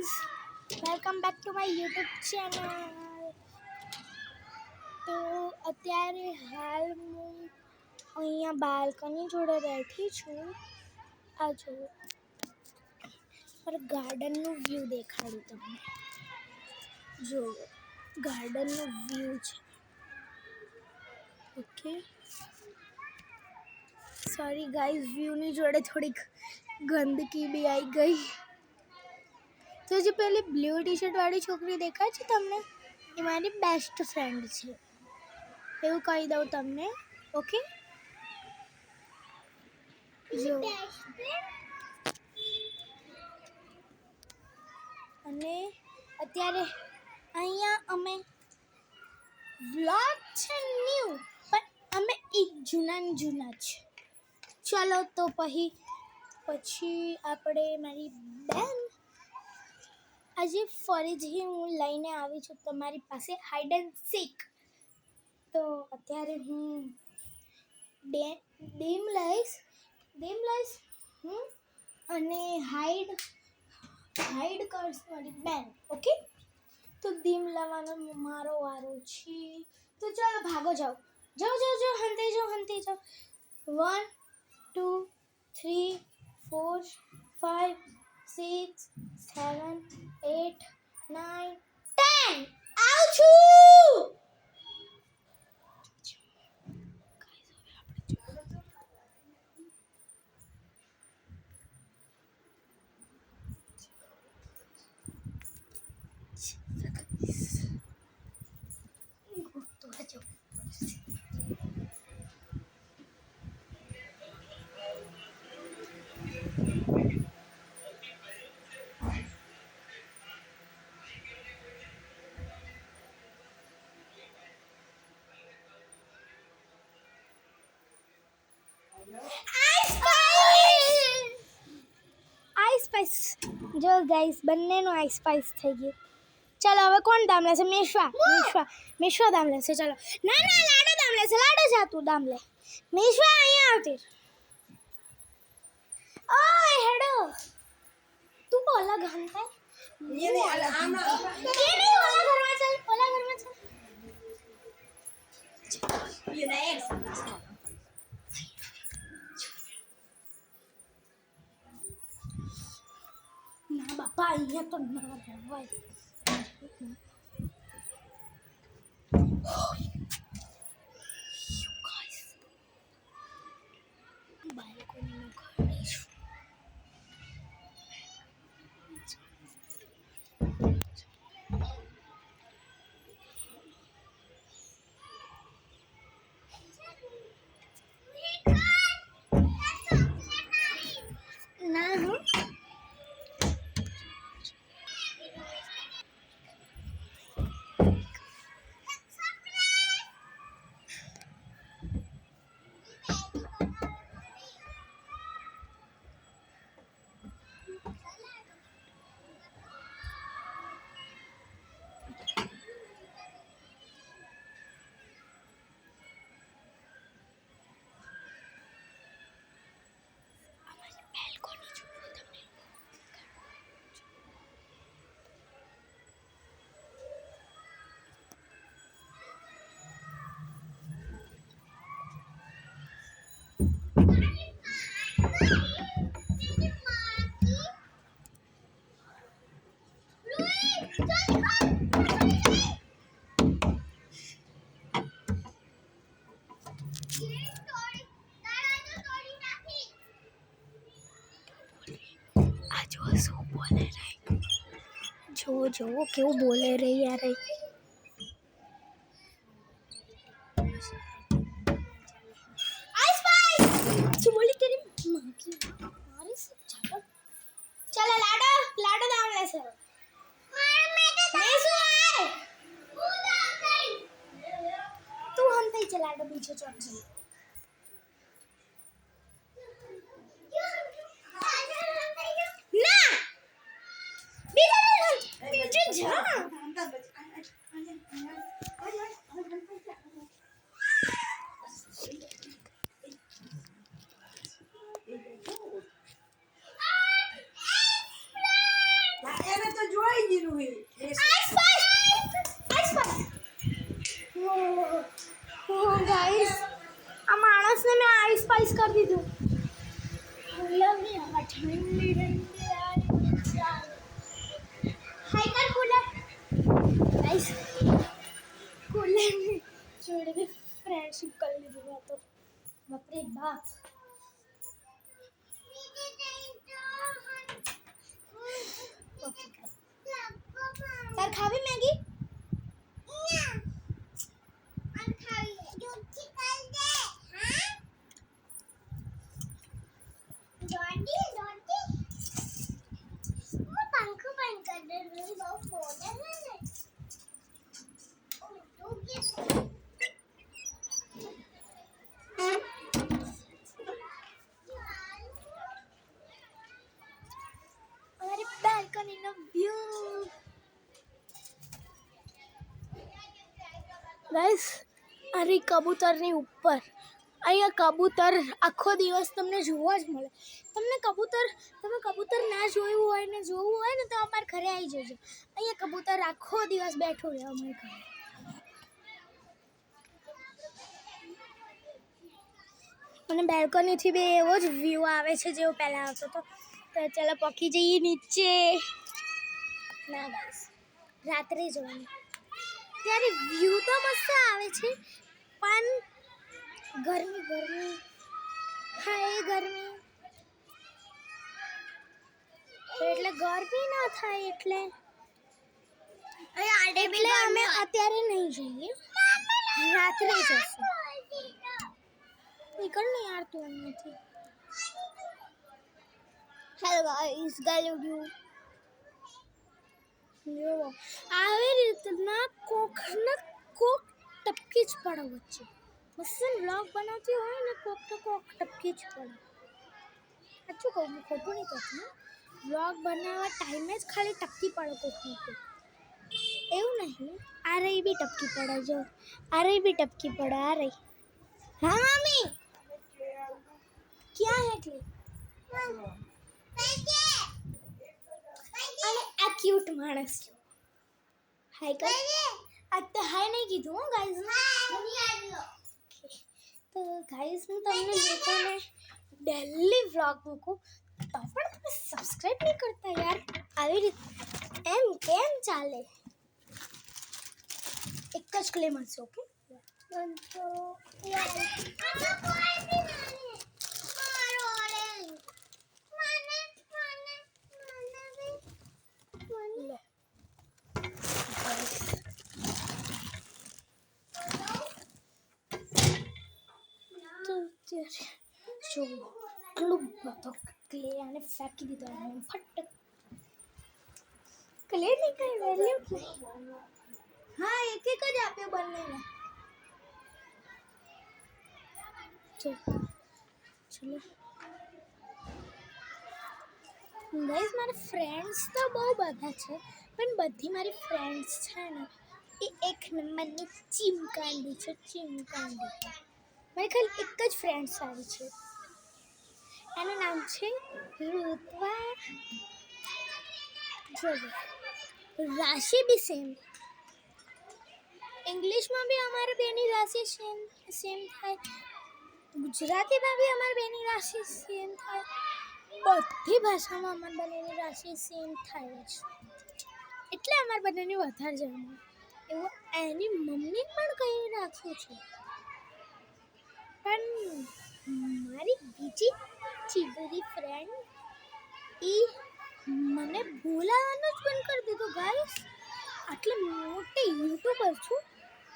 Guys, welcome back to my YouTube channel. તો અત્યારે હાલ હું અહીંયા બાલ્કની જોડે બેઠી છું. આ જો પર ગાર્ડનનું વ્યૂ દેખાડું તમને. જો ગાર્ડનનું વ્યૂ છે. ઓકે, સોરી ગાઈઝ, વ્યૂની જોડે થોડીક ગંદકી બી આવી ગઈ. તો જે પેલી બ્લુ ટી શર્ટ વાળી છોકરી દેખાય છે તમને, એ મારી બેસ્ટ ફ્રેન્ડ છે, એવું કહી દઉં તમને. ઓકે, જો અને અત્યારે અહીંયા અમે વ્લોગ છે ન્યૂ, પણ અમે એક જૂના છે. ચાલો તો પછી આપણે મારી બેન આજે ફરીથી હું લઈને આવી છું તમારી પાસે હાઈડ એન્ડ સીક. તો અત્યારે હું ડીમ લઈશ અને હાઈડ કરશે મારી બેન. ઓકે, તો ડીમ લાવવાનો મારો વારો છે. તો ચાલો ભાગો, જાઓ હંતે જાઓ 1 2 3 4 5 6 7 8 9 10. આવું છું. આઈસ સ્પાઈસ જો ગાઈસ, બંનેનું આઈસ સ્પાઈસ થઈ ગયું. ચાલો હવે કોણ દામ લેશે? મેશ્વા દામ લેશે. ચાલો, ના લાડો દામ લેશે. લાડો જા, તું દામ લે. મેશ્વા અહીંયા આવતી. ઓય હેડો, તું ઓલા ઘર થાય ये नहीं ओला घરમાં ચાલ. ये नहीं ના બાપા, અહીંયા તો ના રહેવાય. બાલ્કનીનું ઘર છું. ના હું જો કેવું બોલે રહી યાર. શું બોલી તેરી મારી સે? ચાલો લાડો દામ લેશે. તું હમ થઈ છે લાડો બીજો ચોટશે. ના બીજો જા. એને તો જો ગાઈસ આ માણસને મેં આઈસ સ્પાઈસ કરી દીધું. ઠંડી હાઈ કર કુલર. ગાઈસ કુલર જોડે भी फ्रेंडशिप कर લીધું આ તો બાપરે બાપ. તાર ખાવી મેગી? हमारे बालकनी નો વ્યૂ ગાઈસ. અરે કબૂતરની ઉપર અહીંયા કબૂતર આખો દિવસ તમને જોવા જ મળે. તમે કબૂતર ના જોયું હોય ને જોવું હોય ને તો અમારા ઘરે આવી જજો. અહીંયા કબૂતર આખો દિવસ બેઠું રહે અમારા ઘરે. અને બેલ્કનીથી બી એવો જ વ્યૂ આવે છે જેવો પહેલાં આવતો હતો. તો ચાલો પકી જઈએ નીચે. ના બસ રાત્રે જોવાનું ત્યારે વ્યૂ તો મસ્ત આવે છે પણ ગરમી હા એ ગરમી એટલે ગરમી ના થાય એટલે અમે અત્યારે નહીં જઈએ, રાત્રે જશું. નીકળ ને યાર તું અહીંયાથી. હેલો ગાઈસ ગાલુડ્યું જો આવી રીતના કોક ટપકી જ પડે વચ્ચે. મસ્ત વ્લોગ બનાવતી હોય ને કોક ટપકી જ પડે. સાચું કહું હું ખોટું નહીં કહેતી. વ્લોગ બનાવવા ટાઈમે જ ખાલી ટપકી પડે કોકનું કોક. એવું નહીં આ રહી બી ટપકી પડે. જો આ રહી બી ટપકી પડે. આ રહી. હા મામી ક્યાં હે એટલે આ ક્યુટ માણસ હાય કર. આ તો હાય નહીં કીધું હો ગાઈઝ. તો ગાઈઝ હું તમને લોકોને ડેલી વ્લોગ મૂકું તો પણ તમે સબસ્ક્રાઈબ નહીં કરતા યાર. આવી રીતે એમ કેમ ચાલે? એક જ ક્લે મળશે. ઓકે જો એટલું બધો ક્લે આને ફેંકી દીધો. ફટ ક્લે ની કઈ વેલ્યુ નહીં. હા એક જ આપ્યો બંનેને. ચલો ગાઈસ મારા ફ્રેન્ડ્સ તો બહુ બધા છે પણ બધી મારી ફ્રેન્ડ્સ છે ને એ એક નંબરની ચીમકાંડી છે. ચીમકાંડી મારી ખાલી એક જ ફ્રેન્ડ સારી છે. એનું નામ છે ઋત્વા. જો રાશિ બી સેમ. ઇંગ્લિશમાં બી અમારા બેની રાશિ સેમ થાય. ગુજરાતીમાં બી અમારી બેની રાશિ સેમ થાય. બધી ભાષામાં અમારી બંનેની રાશિ સેમ થાય છે. એટલે અમારા બંનેની વધારે જવાનું એવું એની મમ્મી પણ કહી રાખ્યું છે. પણ મારી બીજી ચીબરી ફ્રેન્ડ એ મને બોલાવવાનું જ બંધ કરી દીધું ગાઈસ. આટલે મોટી યુટ્યુબર છું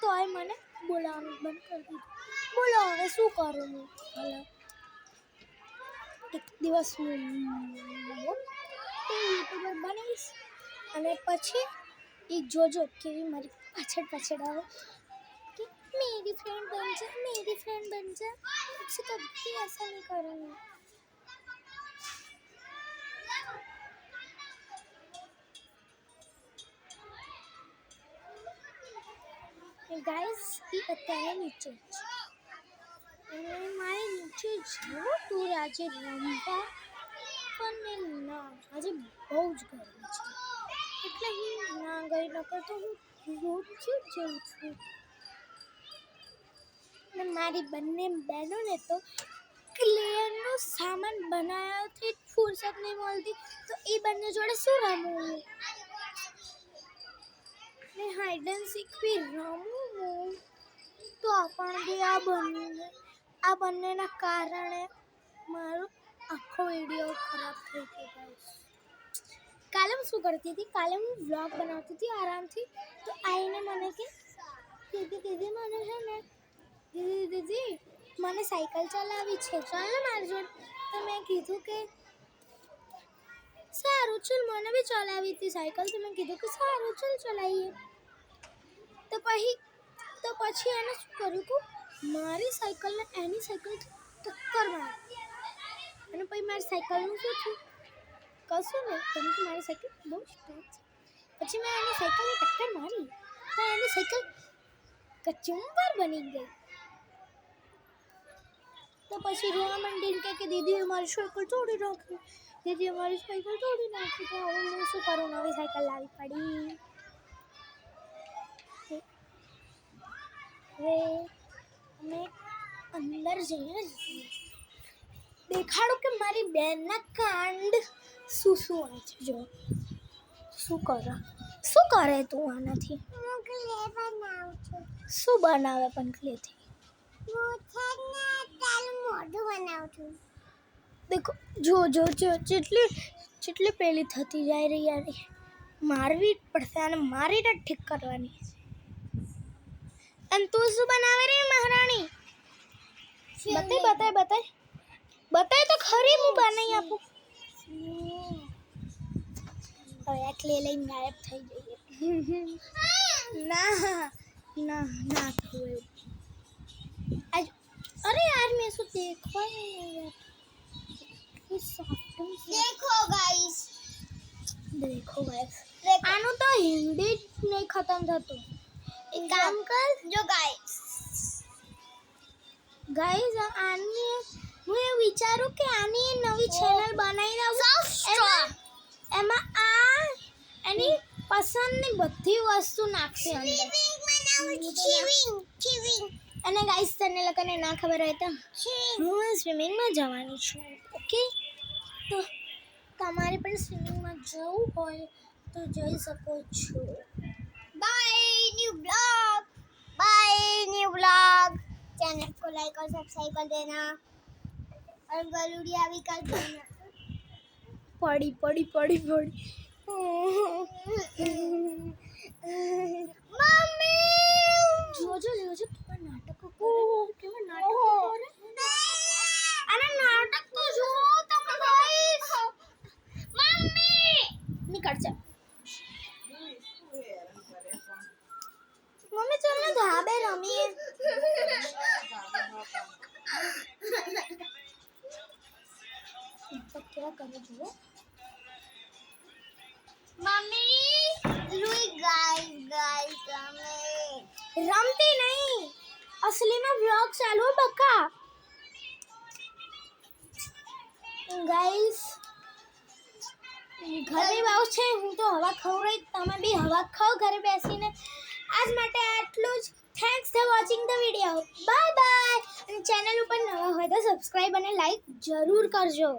તોય મને બોલાવવાનું બંધ કરી દીધું. બોલો હવે શું કરું હું? એક દિવસ હું યુટ્યુબર બનીશ અને પછી એ જોજો કેવી મારી પાછળ આવે कि मेरी फ्रेंड बन जा मुझसे कभी ऐसा नहीं करूँगी. गाइस ये અત્યારે નીચે છે અને મારે નીચે જવું તું આજે રમવા પણ ના આજે બહુ જ ગરમી છે એટલે નહીં ના ગઈ નકર તો હું રોજ જઉં છું ને મારી બંને બહેનોને તો ક્લેનો સામાન બનાવવાથી ફુરસત નહીં મળતી તો એ બંને જોડે શું રમવું ને હાઈડ એન્ડ સીક બી રમવું તો પણ બી આ બંનેના કારણે મારો આખો વિડીયો ખરાબ થઈ ગયો ગાઈસ કાલે હું શું કરતી હતી કાલે હું વ્લોગ બનાવતી હતી આરામથી તો આઈને મને કે દીદી મને છે ને દીદી મને સાયકલ ચલાવવી છે ચાલ ને મારી જોડે તો મેં કીધું કે સારું ચાલ મને બી ચલાવી હતી સાયકલ તો મેં કીધું કે સારું ચાલ ચલાવીએ તો પછી એને શું કર્યું કે મારી સાયકલને એની સાયકલથી ટક્કર મારી અને પછી મારી સાયકલનું શું થયું કશું નહીં કેમ કે મારી સાયકલ બહુ સ્પીડ છે પછી મેં એની સાયકલને ટક્કર મારી તો એની સાયકલ કચુંબર બની ગઈ તો પછી રોવા માંડીને કે દીદીએ મારી સાયકલ તોડી નાખી દીદીએ મારી સાયકલ તોડી નાખી તો હવે હું શું કરું નવી સાયકલ લાવી પડી હવે અમે અંદર જઈને દેખાડું કે મારી બેનના કાંડ શું હોય છે જો શું કરે તું આનાથી શું બનાવે પણ ક્લેથી દેખો જો જેટલી પેલી થતી જાય રહી યાર મારવી પડશે અને મારીને ઠીક કરવાની અને તું શું બનાવે રે મહારાણી બતાય તો ખરી હું બનાવી આપું હવે એકલે લઈને ગાયબ થઈ જઈએ ના થયું अरे यार मैं इसको देखा नहीं यार देखो गाइस आनो तो हिंदी नहीं खत्म था तो एक काम कर जो गाइस आनी હું એ વિચારું કે આની નવી ચેનલ બનાવી દઉં એમાં આ એની પસંદની બધી વસ્તુ નાખશે અને ગાઈસ તને લોકોને ના ખબર હોય તો હું સ્વિમિંગમાં જવાની છું ઓકે તો તમારે પણ સ્વિમિંગમાં જવું હોય તો જઈ શકો છો बाय न्यू ब्लॉग चैनल को लाइक और सब्सक्राइब कर देना और गलुड़िया भी कर देना पड़ी मम्मी जो तुम्हारा नाटक केवा नाटक अरे नाटक तो जो तुम गाइस मम्मी निकल जा मम्मी चल ना धाबे रमीए तो क्या करे जो मम्मी लुई गाइस रमती नहीं असली में व्लॉग चालू है बका गाइस ઘરે બાવ છે હું તો હવા ખાઉં રહી તમે બી હવા ખાઓ ઘરે બેસીને આજ માટે આટલું જ thanks for watching the video bye bye અને ચેનલ ઉપર નવા હોય તો સબસ્ક્રાઇબ અને લાઈક જરૂર કરજો